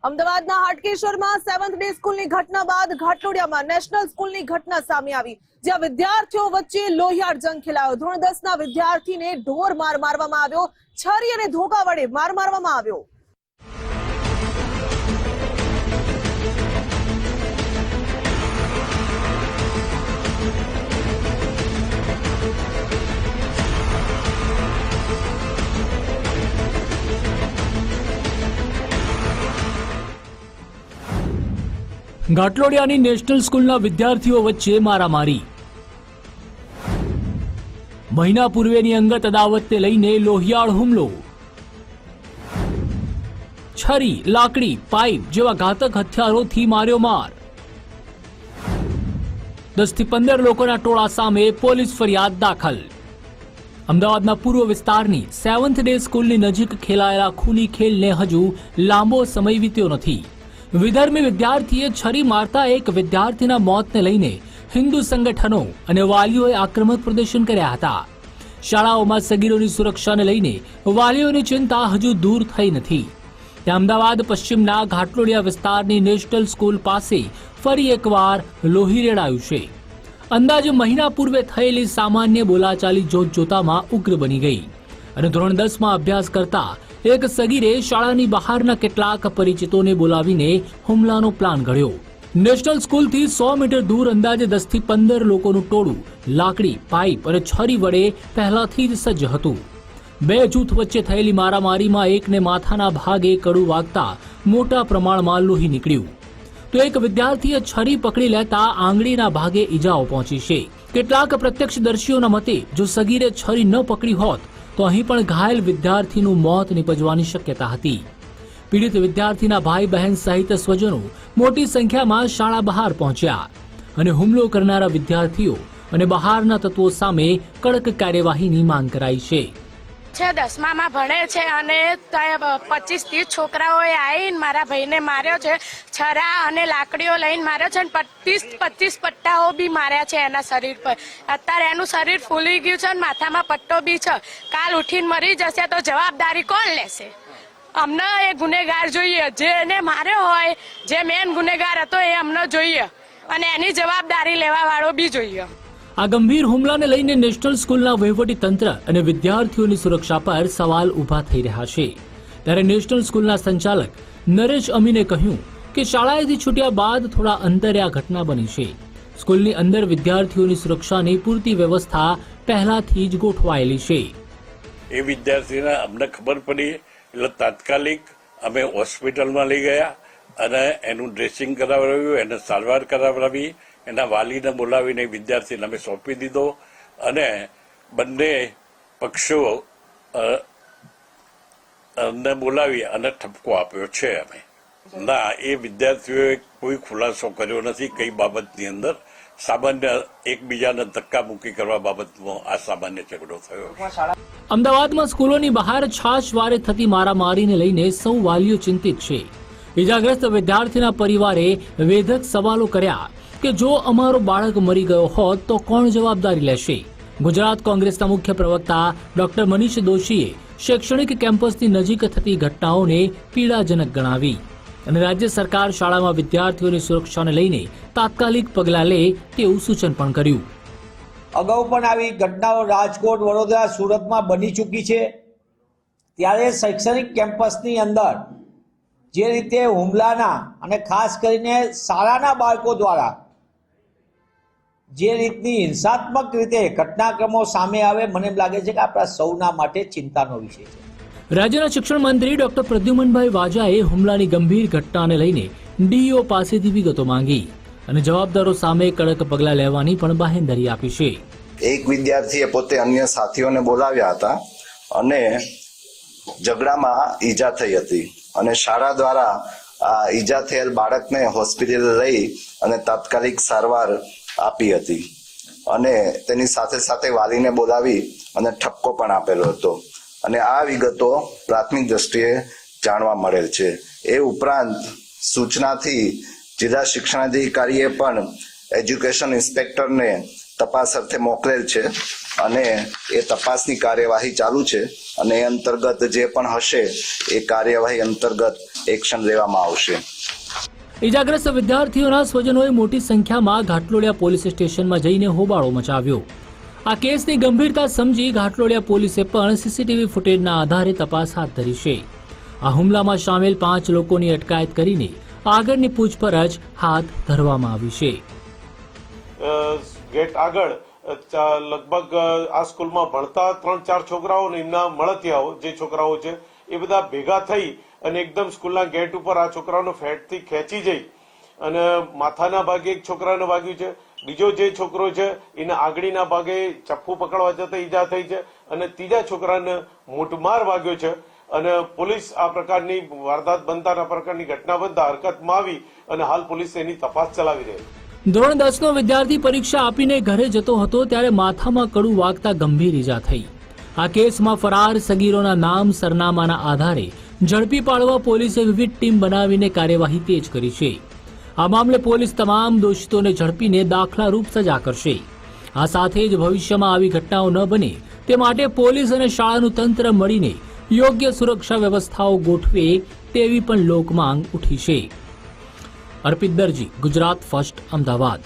અમદાવાદના હાટકેશ્વરમાં 7th day સ્કૂલની ઘટના બાદ ઘાટલોડિયામાં નેશનલ સ્કૂલની ઘટના સામે આવી, જ્યાં વિદ્યાર્થીઓ વચ્ચે લોહિયાળ જંગ ખેલાયો। ધોરણ 10ના વિદ્યાર્થીને ઢોર માર મારવામાં આવ્યો, છરી અને ધોકા વડે માર મારવામાં આવ્યો। ઘાટલોડિયાની નેશનલ સ્કૂલના વિદ્યાર્થીઓ વચ્ચે મારામારી। મહિના પૂર્વેની અંગત અદાવતને લઈને લોહિયાળ હુમલો। છરી, લાકડી, પાઇપ જેવા ઘાતક હથિયારોથી માર્યો માર। 10 થી 15 લોકોના ટોળા સામે પોલીસ ફરિયાદ દાખલ। અમદાવાદના પૂર્વ વિસ્તારની 7th ડે સ્કૂલની નજીક ખેલાયેલા ખૂની ખેલને હજુ લાંબો સમય વીત્યો નથી। વિધર્મી વિદ્યાર્થીએ છરી મારતા એક વિદ્યાર્થીના મોતને લઈને હિન્દુ સંગઠનો અને વાલીઓએ આક્રમક પ્રદર્શન કર્યા હતા। શાળાઓમાં સગીરોની સુરક્ષાને લઈને વાલીઓની ચિંતા હજુ દૂર થઈ નથી। ત્યાં અમદાવાદ પશ્ચિમના ઘાટલોડિયા વિસ્તારની નેશનલ સ્કૂલ પાસે ફરી એકવાર લોહી રેડાયું છે। અંદાજે મહિના પૂર્વે થયેલી સામાન્ય બોલાચાલી જોતજોતામાં ઉગ્ર બની ગઈ અને ધોરણ 10માં અભ્યાસ કરતા એક સગીરે શાળાની બહારના કેટલાક પરિચિતોને બોલાવીને હુમલાનો પ્લાન ઘડ્યો। નેશનલ સ્કૂલથી 100 મીટર દૂર અંદાજે 10 થી 15 લોકોનું ટોળું લાકડી, પાઇપ અને છરી વડે પહેલાથી જ સજ્જ હતું। બે જૂથ વચ્ચે થયેલી મારામારીમાં એકને માથાના ભાગે કડું વાગતા મોટા પ્રમાણમાં લોહી નીકળ્યું, તો એક વિદ્યાર્થીએ છરી પકડી લેતા આંગળીના ભાગે ઈજાઓ પહોંચી છે। કેટલાક પ્રત્યક્ષદર્શીઓના મતે જો સગીરે છરી ન પકડી હોત તો અહીં પણ ઘાયલ વિદ્યાર્થીનું મોત નિપજવાની શક્યતા હતી। પીડિત વિદ્યાર્થીના ભાઈ બહેન સહિત સ્વજનો મોટી સંખ્યામાં શાળા બહાર પહોંચ્યા અને હુમલો કરનારા વિદ્યાર્થીઓ અને બહારના તત્વો સામે કડક કાર્યવાહીની માંગ કરાઈ છે। 10મામાં ભણે છે અને 25-30 છોકરાઓએ આવીને મારા ભાઈને માર્યો છે। છરા અને લાકડીઓ લઈને માર્યો છે અને 25 પટ્ટાઓ બી માર્યા છે એના શરીર પર। અત્યારે એનું શરીર ફૂલી ગયું છે અને માથામાં પટ્ટો બી છે। કાલ ઉઠીને મરી જશે તો જવાબદારી કોણ લેશે? અમને એ ગુનેગાર જોઈએ, જેને માર્યો હોય, જે મેન ગુનેગાર હતો એ અમને જોઈએ અને એની જવાબદારી લેવા વાળો બી જોઈએ। આ ગંભીર હુમલાને લઈને નેશનલ સ્કૂલના વહીવટી તંત્ર અને વિદ્યાર્થીઓની સુરક્ષા પર સવાલ ઉભા થઈ રહ્યા છે। ત્યારે નેશનલ સ્કૂલના સંચાલક નરેશ અમીને કહ્યું કે શાળાએથી છૂટ્યા બાદ થોડા અંતરે આ ઘટના બની છે। સ્કૂલની અંદર વિદ્યાર્થીઓની સુરક્ષાની પૂરતી વ્યવસ્થા પહેલાથી જ ગોઠવાયેલી છે। એ વિદ્યાર્થીને અમને ખબર પડી એટલે તાત્કાલિક અમે હોસ્પિટલમાં લઈ ગયા અને એનું ડ્રેસિંગ કરાવડાવ્યું, એને સારવાર કરાવડાવી, એના વાલીને બોલાવીને વિદ્યાર્થીને અમે સોંપી દીધો અને બંને પક્ષો ને બોલાવી અને ઠપકો આપ્યો છે। અમે ના, એ વિદ્યાર્થીઓએ કોઈ ખુલાસો કર્યો નથી કઈ બાબતની અંદર। સામાન્ય એકબીજાને ધક્કા મૂકી કરવા બાબતનો આ સામાન્ય ઝઘડો થયો। અમદાવાદમાં સ્કૂલોની બહાર છાશવારે થતી મારામારીને લઈને સૌ વાલીઓ ચિંતિત છે। ઇજાગ્રસ્ત વિદ્યાર્થીના પરિવારે વેધક સવાલો કર્યા કે જો અમારો બાળક મરી ગયો હોત તો કોણ જવાબદારી લેશે? ગુજરાત કોંગ્રેસના મુખ્ય પ્રવક્તા ડોક્ટર મનીષ દોશીએ શૈક્ષણિક કેમ્પસની નજીક થતી ઘટનાઓને પીડાજનક ગણાવી અને રાજ્ય સરકાર શાળામાં વિદ્યાર્થીઓની સુરક્ષાને લઈને તાત્કાલિક પગલાં લે તેવું સૂચન પણ કર્યું। અગાઉ પણ આવી ઘટનાઓ રાજકોટ, વડોદરા, સુરતમાં બની ચૂકી છે। ત્યારે શૈક્ષણિક કેમ્પસની અંદર જે રીતે હુમલાના અને ખાસ કરીને શાળાના બાળકો દ્વારા જે રીતની હિંસાત્મક રીતે ઘટનાક્રમો સામે આવે, મને એમ લાગે છે કે આપણા સૌના માટે ચિંતાનો વિષય છે। રાજ્યના શિક્ષણ મંત્રી ડોક્ટર પ્રદ્યુમનભાઈ વાજાએ હુમલાની ગંભીર ઘટનાને લઈને ડીઈઓ પાસેથી વિગતો માંગી અને જવાબદારો સામે કડક પગલાં લેવાની પણ બાહેંધરી આપી છે। એક વિદ્યાર્થીએ પોતે અન્ય સાથીઓને બોલાવ્યા હતા અને ઝઘડામાં ઈજા થઈ હતી અને શાળા દ્વારા આ ઈજા થયેલ બાળકને હોસ્પિટલ લઈ અને તાત્કાલિક સારવાર આપી હતી અને તેની સાથે સાથે વાલીને બોલાવી અને ઠપકો પણ આપેલો હતો અને આ વિગતો પ્રાથમિક દ્રષ્ટિએ જાણવા મળેલ છે। એ ઉપરાંત સૂચનાથી જિલ્લા શિક્ષણાધિકારીએ પણ એજ્યુકેશન ઇન્સ્પેક્ટરને તપાસ અર્થે મોકલેલ છે અને એ તપાસની કાર્યવાહી ચાલુ છે અને એ અંતર્ગત જે પણ હશે એ કાર્યવાહી અંતર્ગત એક્શન લેવામાં આવશે. ઇજાગ્રસ્ત વિદ્યાર્થીઓના સ્વજનોએ મોટી સંખ્યામાં ઘાટલોડિયા પોલીસ સ્ટેશનમાં જઈને હોબાળો મચાવ્યો. આ કેસની ગંભીરતા સમજી ઘાટલોડિયા પોલીસે પણ સીસીટીવી ફૂટેજના આધારે તપાસ હાથ ધરી છે. આ હુમલામાં સામેલ 5 લોકોની અટકાયત કરીને આગળની પૂછપરછ હાથ ધરવામાં આવી છે. ગેટ આગળ લગભગ આ સ્કૂલમાં ભણતા 3-4 છોકરાઓ અને એમના મળતિયાઓ જે છોકરાઓ છે એ બધા ભેગા થઈ અને એકદમ સ્કૂલના ગેટ ઉપર આ છોકરાઓનો ફેટથી ખેંચી જઈ અને માથાના ભાગે એક છોકરાને વાગ્યું છે. બીજો જે છોકરો છે એના આગળીના ભાગે ચપ્પુ પકડવા જતા ઈજા થઈ છે અને ત્રીજા છોકરાને મૂઢમાર વાગ્યો છે. અને પોલીસ આ પ્રકારની વારદાત બનતા આ પ્રકારની ઘટના બનતા હરકતમાં આવી અને હાલ પોલીસ એની તપાસ ચલાવી રહી છે. ધોરણ 10નો વિદ્યાર્થી પરીક્ષા આપીને ઘરે જતો હતો ત્યારે માથામાં કડું વાગતા ગંભીર ઈજા થઈ. આ કેસમાં ફરાર સગીરોના નામ સરનામાના આધારે ઝડપી પાડવા પોલીસે વિવિધ ટીમ બનાવીને કાર્યવાહી તેજ કરી છે. આ મામલે પોલીસ તમામ દોષિતોને ઝડપીને દાખલારૂપ સજા કરશે. આ સાથે જ ભવિષ્યમાં આવી ઘટનાઓ ન બને તે માટે પોલીસ અને શાળાનું તંત્ર મળીને યોગ્ય સુરક્ષા વ્યવસ્થાઓ ગોઠવે તેવી પણ લોકમાંગ ઉઠી છે. અર્પિત દરજી, ગુજરાત ફર્સ્ટ, અમદાવાદ.